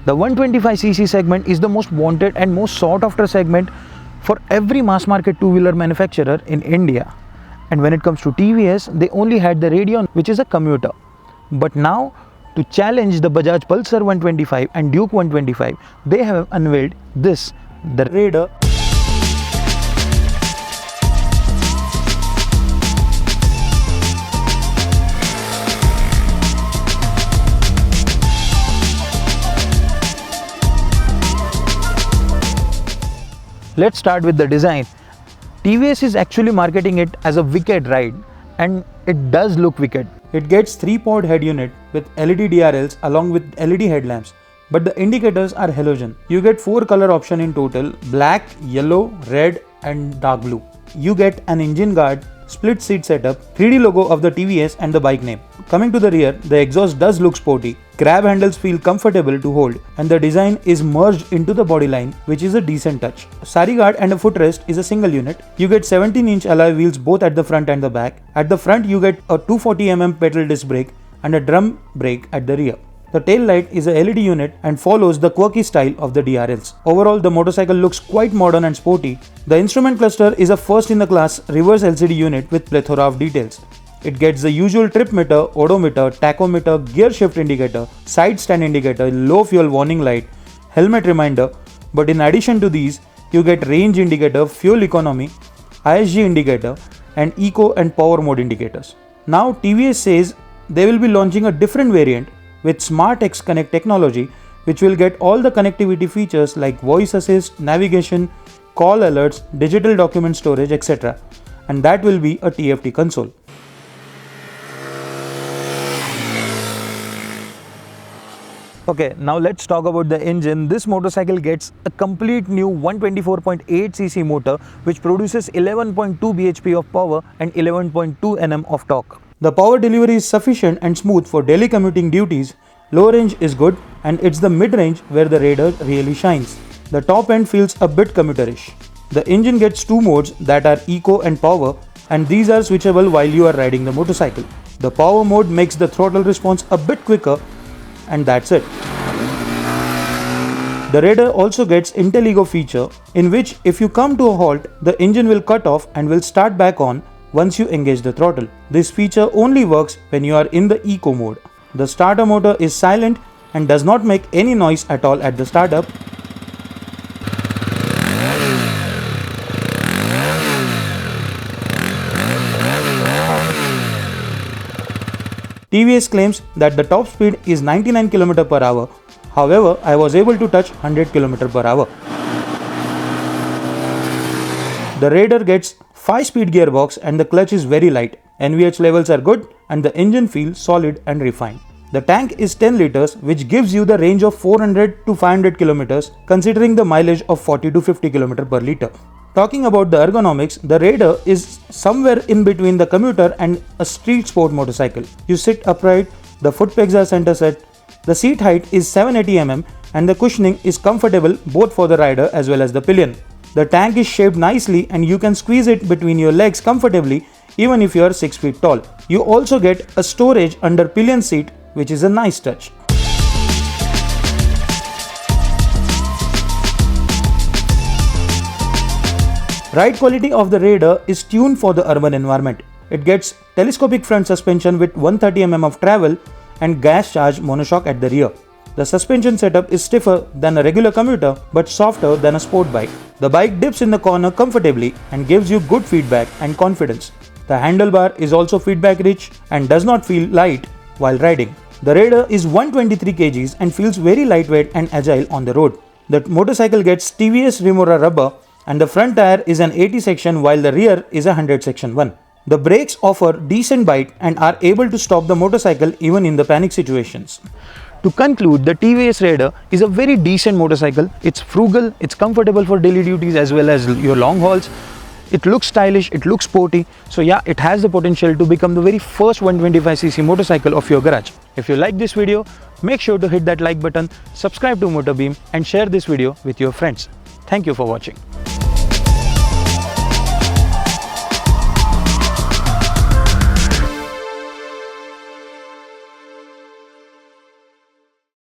The 125cc segment is the most wanted and most sought after segment for every mass market two-wheeler manufacturer in India. And when it comes to TVS, they only had the Radeon, which is a commuter. But now, to challenge the Bajaj Pulsar 125 and Duke 125, they have unveiled this, the Raider. Let's start with the design. TVS is actually marketing it as a wicked ride, and it does look wicked. It gets 3-pod head unit with LED DRLs along with LED headlamps, but the indicators are halogen. You get 4 color option in total: black, yellow, red and dark blue. You get an engine guard, split seat setup, 3D logo of the TVS and the bike name. Coming to the rear, the exhaust does look sporty. Grab handles feel comfortable to hold, and the design is merged into the bodyline, which is a decent touch. Sari guard and a footrest is a single unit. You get 17-inch alloy wheels both at the front and the back. At the front, you get a 240mm pedal disc brake and a drum brake at the rear. The tail light is a LED unit and follows the quirky style of the DRLs. Overall, the motorcycle looks quite modern and sporty. The instrument cluster is a first-in-the-class reverse LCD unit with plethora of details. It gets the usual trip meter, odometer, tachometer, gear shift indicator, side stand indicator, low fuel warning light, helmet reminder, but in addition to these, you get range indicator, fuel economy, ISG indicator, and eco and power mode indicators. Now TVS says they will be launching a different variant with SmartX Connect technology, which will get all the connectivity features like voice assist, navigation, call alerts, digital document storage, etc. And that will be a TFT console. Okay, now let's talk about the engine. This motorcycle gets a complete new 124.8cc motor which produces 11.2 bhp of power and 11.2 Nm of torque. The power delivery is sufficient and smooth for daily commuting duties. Low range is good, and it's the mid-range where the Raider really shines. The top end feels a bit commuterish. The engine gets 2 modes that are eco and power, and these are switchable while you are riding the motorcycle. The power mode makes the throttle response a bit quicker, and that's it. The Raider also gets IntelliGo feature, in which if you come to a halt, the engine will cut off and will start back on once you engage the throttle. This feature only works when you are in the eco mode. The starter motor is silent and does not make any noise at all at the startup. TVS claims that the top speed is 99 km per hour. However, I was able to touch 100 km per hour. The Raider gets 5-speed gearbox and the clutch is very light. NVH levels are good and the engine feels solid and refined. The tank is 10 liters, which gives you the range of 400 to 500 km considering the mileage of 40 to 50 km per liter. Talking about the ergonomics, the Raider is somewhere in between the commuter and a street sport motorcycle. You sit upright, the foot pegs are center set, the seat height is 780mm and the cushioning is comfortable both for the rider as well as the pillion. The tank is shaped nicely and you can squeeze it between your legs comfortably even if you are 6 feet tall. You also get a storage under pillion seat, which is a nice touch. Ride quality of the Raider is tuned for the urban environment. It gets telescopic front suspension with 130mm of travel and gas charged monoshock at the rear. The suspension setup is stiffer than a regular commuter but softer than a sport bike. The bike dips in the corner comfortably and gives you good feedback and confidence. The handlebar is also feedback rich and does not feel light while riding. The Raider is 123 kgs and feels very lightweight and agile on the road. The motorcycle gets TVS Remora rubber and the front tire is an 80 section while the rear is a 100 section one. The brakes offer decent bite and are able to stop the motorcycle even in the panic situations. To conclude, the TVS Raider is a very decent motorcycle. It's frugal, it's comfortable for daily duties as well as your long hauls. It looks stylish, it looks sporty. So yeah, it has the potential to become the very first 125cc motorcycle of your garage. If you like this video, make sure to hit that like button, subscribe to Motorbeam and share this video with your friends. Thank you for watching.